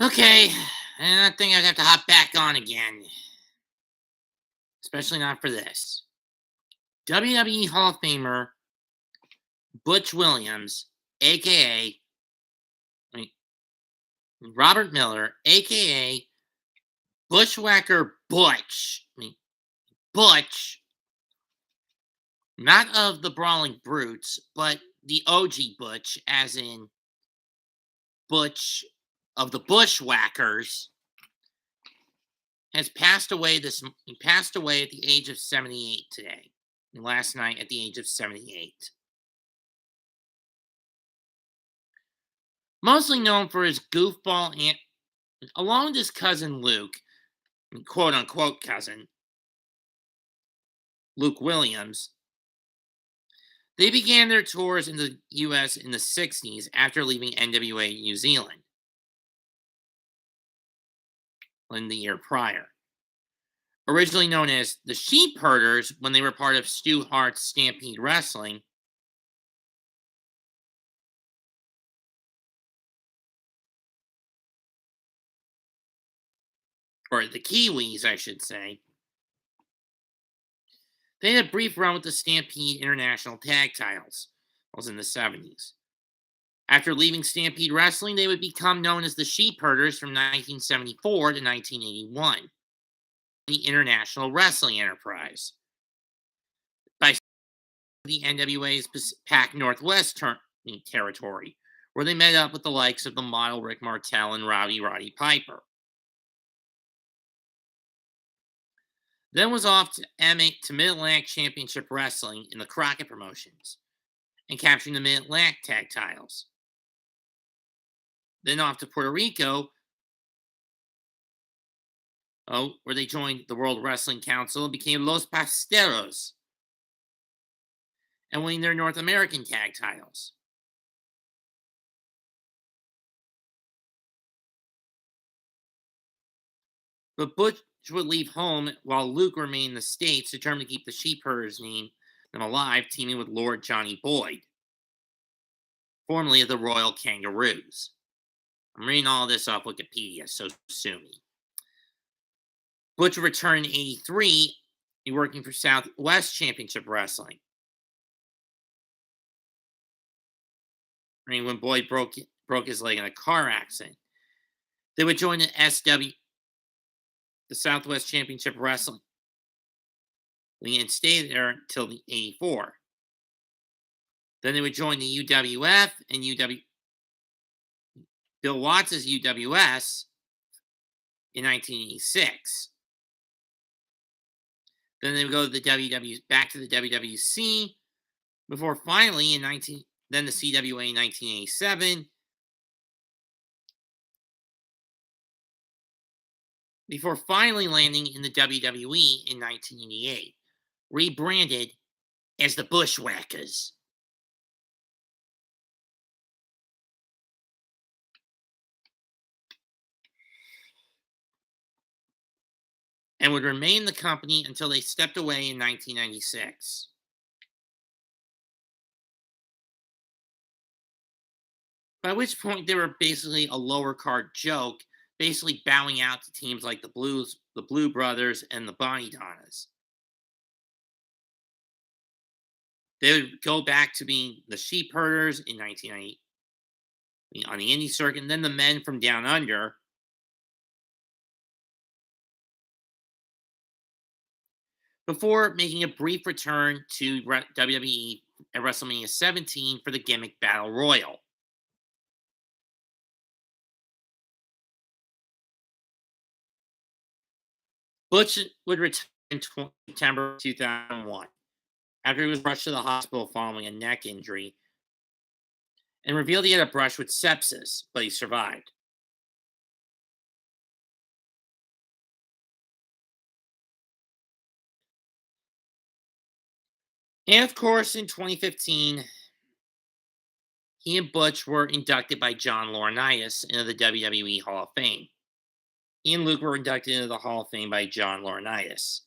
Okay, I don't think I'd have to hop back on again, especially not for this. WWE Hall of Famer Butch Williams, aka mean, Robert Miller, aka Bushwhacker Butch. Butch, not of the Brawling Brutes, but the OG Butch, as in Butch of the Bushwhackers, has passed away. He passed away at the age of 78 today. Last night at the age of 78. Mostly known for his goofball and along with his cousin Luke, quote unquote cousin, Luke Williams, they began their tours in the US in the 60s after leaving NWA New Zealand in the year prior. Originally known as the Sheep Herders when they were part of Stu Hart's Stampede Wrestling, or the Kiwis, I should say. They had a brief run with the Stampede International Tag Titles. That was in the 70s. After leaving Stampede Wrestling, they would become known as the Sheep Herders from 1974 to 1981. The International Wrestling Enterprise. By the NWA's Pac Northwest territory, where they met up with the likes of the model Rick Martel and Roddy Piper. Then was off to Mid-Atlantic Championship Wrestling in the Crockett Promotions and capturing the Mid-Atlantic Tag Titles. Then off to Puerto Rico, where they joined the World Wrestling Council and became Los Pasteros and winning their North American Tag Titles. But Butch would leave home while Luke remained in the States, determined to keep the Sheep Herders name alive, teaming with Lord Johnny Boyd, formerly of the Royal Kangaroos. I'm reading all this off Wikipedia, so sue me. Butch returned in 83, working for Southwest Championship Wrestling. When Boyd broke his leg in a car accident. They would join the the Southwest Championship Wrestling, and stay there until the 84. Then they would join the UWF and Bill Watts' UWS in 1986. Then they would go to the back to the WWC before finally then the CWA in 1987. Before finally landing in the WWE in 1988, rebranded as the Bushwhackers. And would remain the company until they stepped away in 1996. By which point they were basically a lower card joke, basically bowing out to teams like the Blue Brothers, and the Bonnie Donnas. They would go back to being the Sheep Herders in 1990 on the indie circuit, and then the Men from Down Under. Before making a brief return to WWE at WrestleMania 17 for the gimmick Battle Royal. Butch would return in September 2001 after he was rushed to the hospital following a neck injury and revealed he had a brush with sepsis, but he survived. And of course, in 2015, he and Butch were inducted by John Laurinaitis into the WWE Hall of Fame. He and Luke were inducted into the Hall of Fame by John Laurinaitis.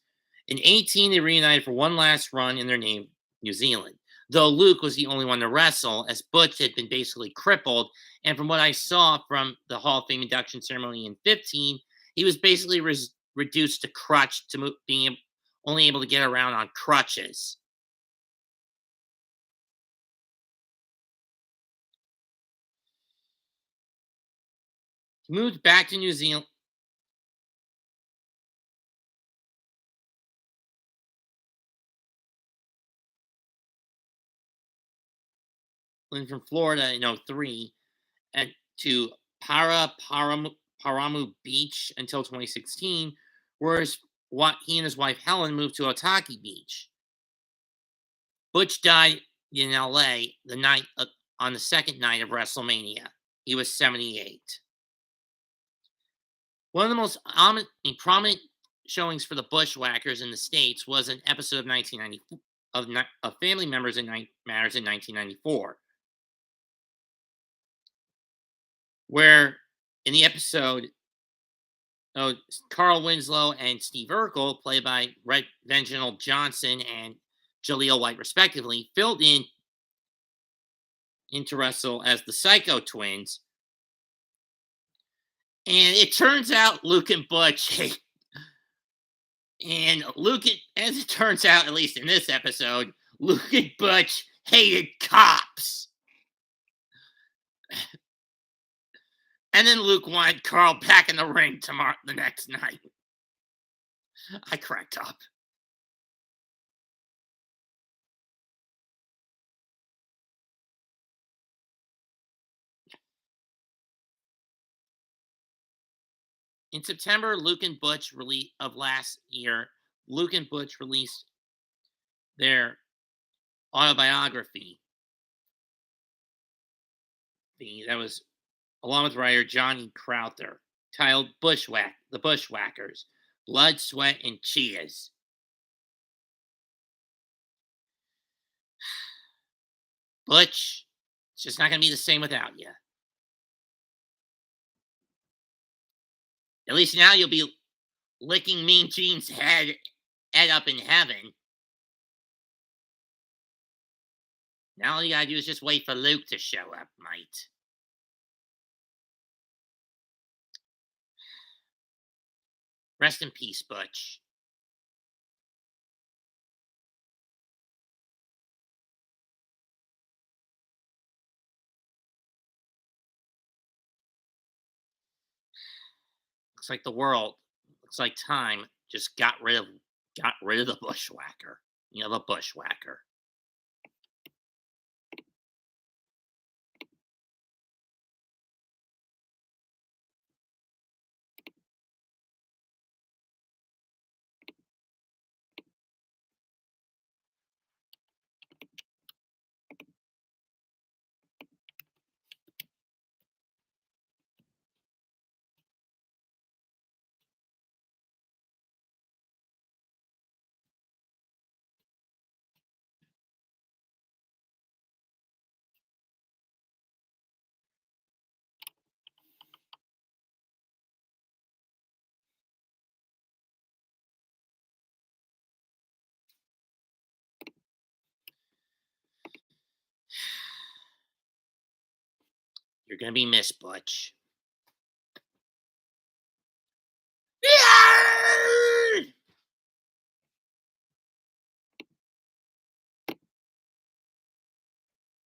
In 18, they reunited for one last run in their name, New Zealand. though Luke was the only one to wrestle, as Butch had been basically crippled. And from what I saw from the Hall of Fame induction ceremony in 15, he was basically reduced to crutch to being only able to get around on crutches. He moved back to New Zealand from Florida in '03 and to Paramu Beach until 2016, whereas what he and his wife Helen moved to Otaki Beach. Butch died in LA on the second night of WrestleMania. He was 78. One of the most prominent showings for the Bushwhackers in the States was an episode of 1990 of Family Members in Matters in 1994, where in the episode, Carl Winslow and Steve Urkel, played by Reginald Johnson and Jaleel White, respectively, filled in to wrestle as the Psycho Twins. And it turns out Luke and Butch, as it turns out, at least in this episode, Luke and Butch hated cops. And then Luke wanted Carl back in the ring the next night. I cracked up. In September, of last year, Luke and Butch released their autobiography. That was along with writer Johnny Crowther, titled The Bushwhackers, Blood, Sweat, and Cheers. Butch, it's just not going to be the same without you. At least now you'll be licking Mean Gene's head up in heaven. Now all you gotta do is just wait for Luke to show up, mate. Rest in peace, Butch. Looks like time just got rid of the Bushwhacker. The Bushwhacker. You're gonna be missed, Butch.